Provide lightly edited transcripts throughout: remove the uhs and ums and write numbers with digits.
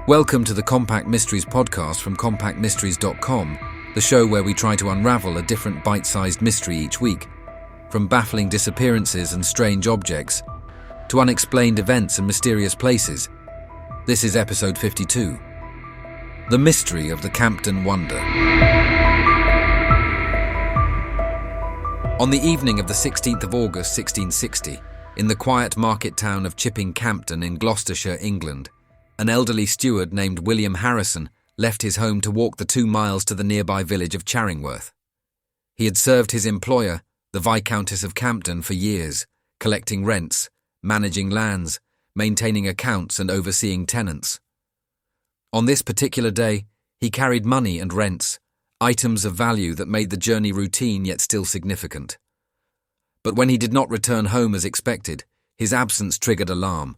Welcome to the Compact Mysteries podcast from compactmysteries.com, the show where we try to unravel a different bite-sized mystery each week, from baffling disappearances and strange objects to unexplained events and mysterious places. This is episode 52, The Mystery of the Campden Wonder. On the evening of the 16th of August 1660, in the quiet market town of Chipping Campden in Gloucestershire, England, an elderly steward named William Harrison left his home to walk the 2 miles to the nearby village of Charingworth. He had served his employer, the Viscountess of Campden, for years, collecting rents, managing lands, maintaining accounts and overseeing tenants. On this particular day, he carried money and rents, items of value that made the journey routine yet still significant. But when he did not return home as expected, his absence triggered alarm.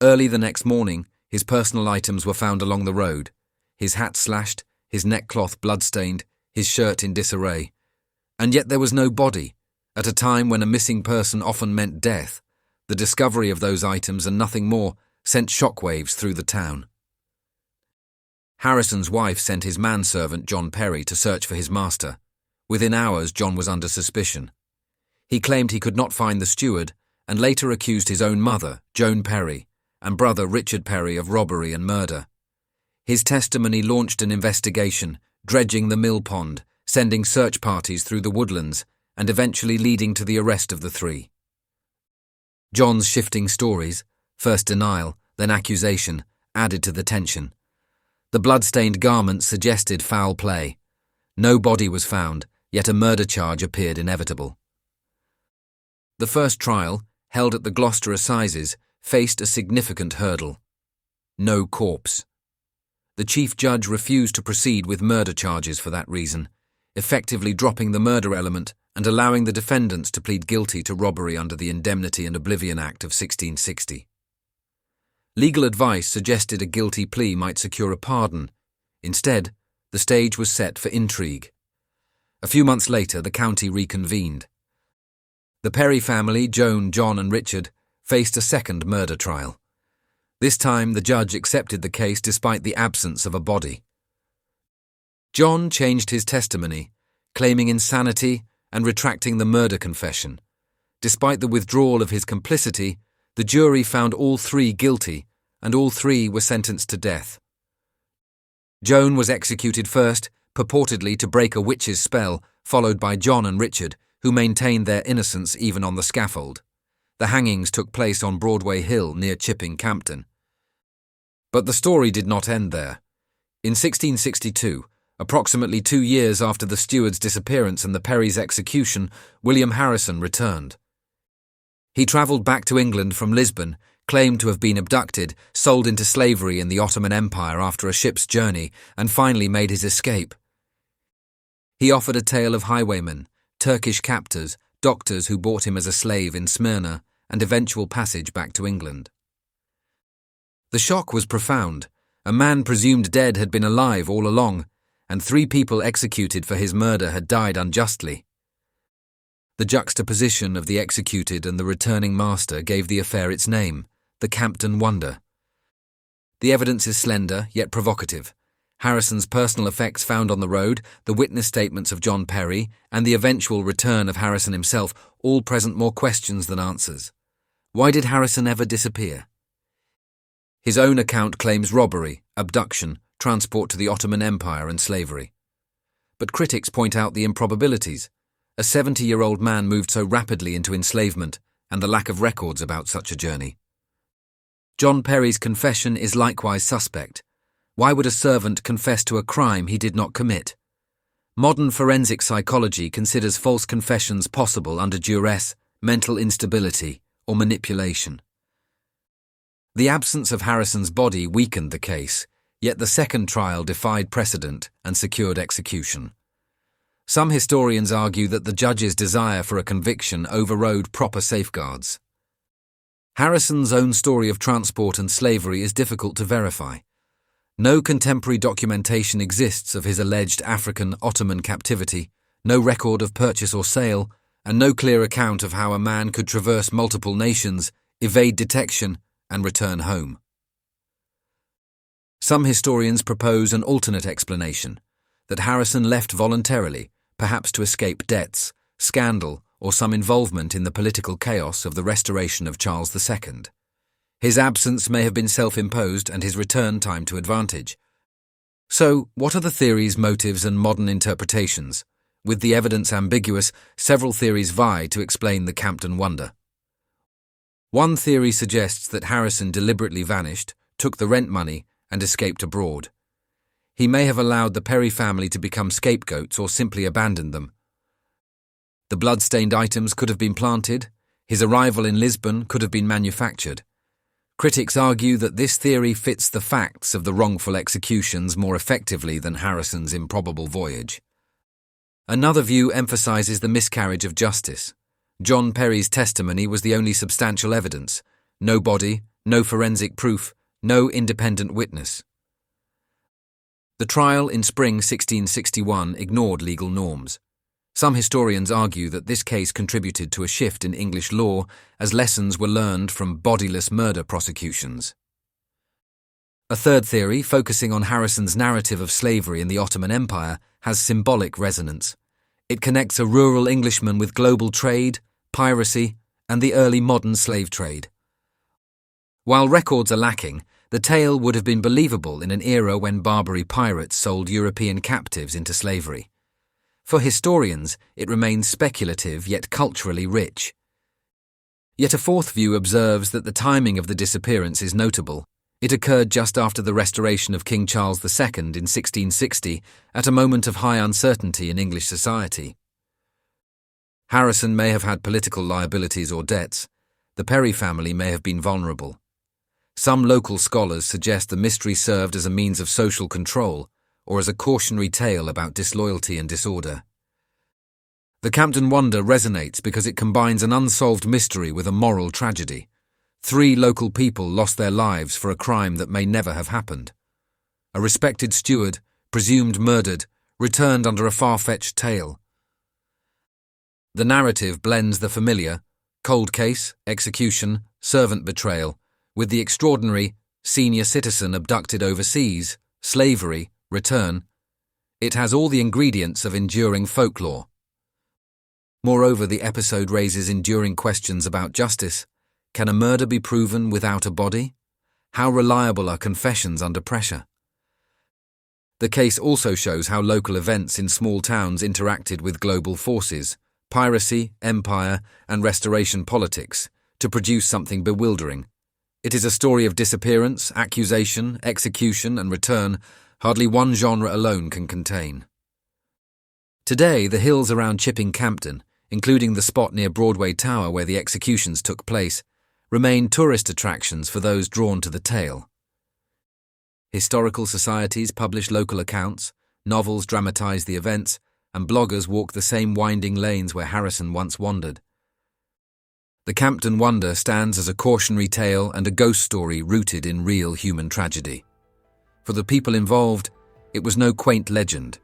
Early the next morning, his personal items were found along the road, his hat slashed, his neckcloth blood-stained, his shirt in disarray. And yet there was no body. At a time when a missing person often meant death, the discovery of those items and nothing more sent shockwaves through the town. Harrison's wife sent his manservant John Perry to search for his master. Within hours, John was under suspicion. He claimed he could not find the steward and later accused his own mother, Joan Perry, and brother Richard Perry of robbery and murder. His testimony launched an investigation, dredging the mill pond, sending search parties through the woodlands, and eventually leading to the arrest of the three. John's shifting stories, first denial, then accusation, added to the tension. The blood-stained garments suggested foul play. No body was found, yet a murder charge appeared inevitable. The first trial, held at the Gloucester Assizes, faced a significant hurdle. No corpse. The chief judge refused to proceed with murder charges for that reason, effectively dropping the murder element and allowing the defendants to plead guilty to robbery under the Indemnity and Oblivion Act of 1660. Legal advice suggested a guilty plea might secure a pardon. Instead, the stage was set for intrigue. A few months later, the county reconvened. The Perry family, Joan, John and Richard, faced a second murder trial. This time, the judge accepted the case despite the absence of a body. John changed his testimony, claiming insanity and retracting the murder confession. Despite the withdrawal of his complicity, the jury found all three guilty, and all three were sentenced to death. Joan was executed first, purportedly to break a witch's spell, followed by John and Richard, who maintained their innocence even on the scaffold. The hangings took place on Broadway Hill near Chipping Campden. But the story did not end there. In 1662, approximately 2 years after the steward's disappearance and the Perry's execution, William Harrison returned. He travelled back to England from Lisbon, claimed to have been abducted, sold into slavery in the Ottoman Empire after a ship's journey, and finally made his escape. He offered a tale of highwaymen, Turkish captors, doctors who bought him as a slave in Smyrna, and eventual passage back to England. The shock was profound. A man presumed dead had been alive all along, and 3 people executed for his murder had died unjustly. The juxtaposition of the executed and the returning master gave the affair its name, the Campden Wonder. The evidence is slender, yet provocative. Harrison's personal effects found on the road, the witness statements of John Perry, and the eventual return of Harrison himself all present more questions than answers. Why did Harrison ever disappear? His own account claims robbery, abduction, transport to the Ottoman Empire and slavery. But critics point out the improbabilities. A 70-year-old man moved so rapidly into enslavement, and the lack of records about such a journey. John Perry's confession is likewise suspect. Why would a servant confess to a crime he did not commit? Modern forensic psychology considers false confessions possible under duress, mental instability, or manipulation. The absence of Harrison's body weakened the case, yet the second trial defied precedent and secured execution. Some historians argue that the judge's desire for a conviction overrode proper safeguards. Harrison's own story of transport and slavery is difficult to verify. No contemporary documentation exists of his alleged African Ottoman captivity, no record of purchase or sale, and no clear account of how a man could traverse multiple nations, evade detection, and return home. Some historians propose an alternate explanation, that Harrison left voluntarily, perhaps to escape debts, scandal, or some involvement in the political chaos of the restoration of Charles II. His absence may have been self-imposed and his return timed to advantage. So, what are the theories, motives, and modern interpretations? With the evidence ambiguous, several theories vie to explain the Campden Wonder. One theory suggests that Harrison deliberately vanished, took the rent money, and escaped abroad. He may have allowed the Perry family to become scapegoats or simply abandoned them. The blood-stained items could have been planted. His arrival in Lisbon could have been manufactured. Critics argue that this theory fits the facts of the wrongful executions more effectively than Harrison's improbable voyage. Another view emphasizes the miscarriage of justice. John Perry's testimony was the only substantial evidence. No body, no forensic proof, no independent witness. The trial in spring 1661 ignored legal norms. Some historians argue that this case contributed to a shift in English law as lessons were learned from bodiless murder prosecutions. A third theory, focusing on Harrison's narrative of slavery in the Ottoman Empire, has symbolic resonance. It connects a rural Englishman with global trade, piracy, and the early modern slave trade. While records are lacking, the tale would have been believable in an era when Barbary pirates sold European captives into slavery. For historians, it remains speculative yet culturally rich. Yet a fourth view observes that the timing of the disappearance is notable. It occurred just after the restoration of King Charles II in 1660, at a moment of high uncertainty in English society. Harrison may have had political liabilities or debts. The Perry family may have been vulnerable. Some local scholars suggest the mystery served as a means of social control, or as a cautionary tale about disloyalty and disorder. The Campden Wonder resonates because it combines an unsolved mystery with a moral tragedy. 3 local people lost their lives for a crime that may never have happened. A respected steward, presumed murdered, returned under a far-fetched tale. The narrative blends the familiar, cold case, execution, servant betrayal, with the extraordinary, senior citizen abducted overseas, slavery, return. It has all the ingredients of enduring folklore. Moreover, the episode raises enduring questions about justice. Can a murder be proven without a body? How reliable are confessions under pressure? The case also shows how local events in small towns interacted with global forces, piracy, empire, and restoration politics, to produce something bewildering. It is a story of disappearance, accusation, execution, and return hardly one genre alone can contain. Today, the hills around Chipping Campden, including the spot near Broadway Tower where the executions took place, remain tourist attractions for those drawn to the tale. Historical societies publish local accounts, novels dramatize the events, and bloggers walk the same winding lanes where Harrison once wandered. The Campden Wonder stands as a cautionary tale and a ghost story rooted in real human tragedy. For the people involved, it was no quaint legend.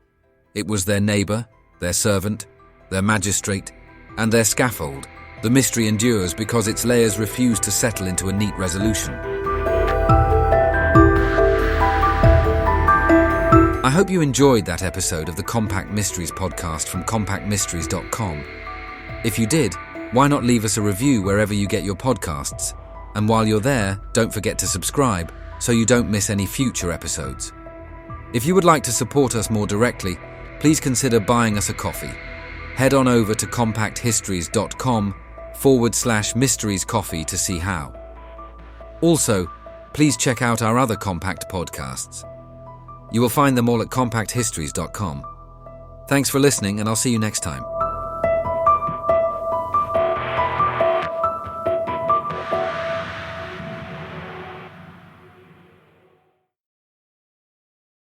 It was their neighbour, their servant, their magistrate, and their scaffold. The mystery endures because its layers refuse to settle into a neat resolution. I hope you enjoyed that episode of the Compact Mysteries podcast from compactmysteries.com. If you did, why not leave us a review wherever you get your podcasts? And while you're there, don't forget to subscribe so you don't miss any future episodes. If you would like to support us more directly, please consider buying us a coffee. Head on over to compacthistories.com/mysteries coffee to see how. Also, please check out our other Compact podcasts. You will find them all at compacthistories.com. Thanks for listening, and I'll see you next time.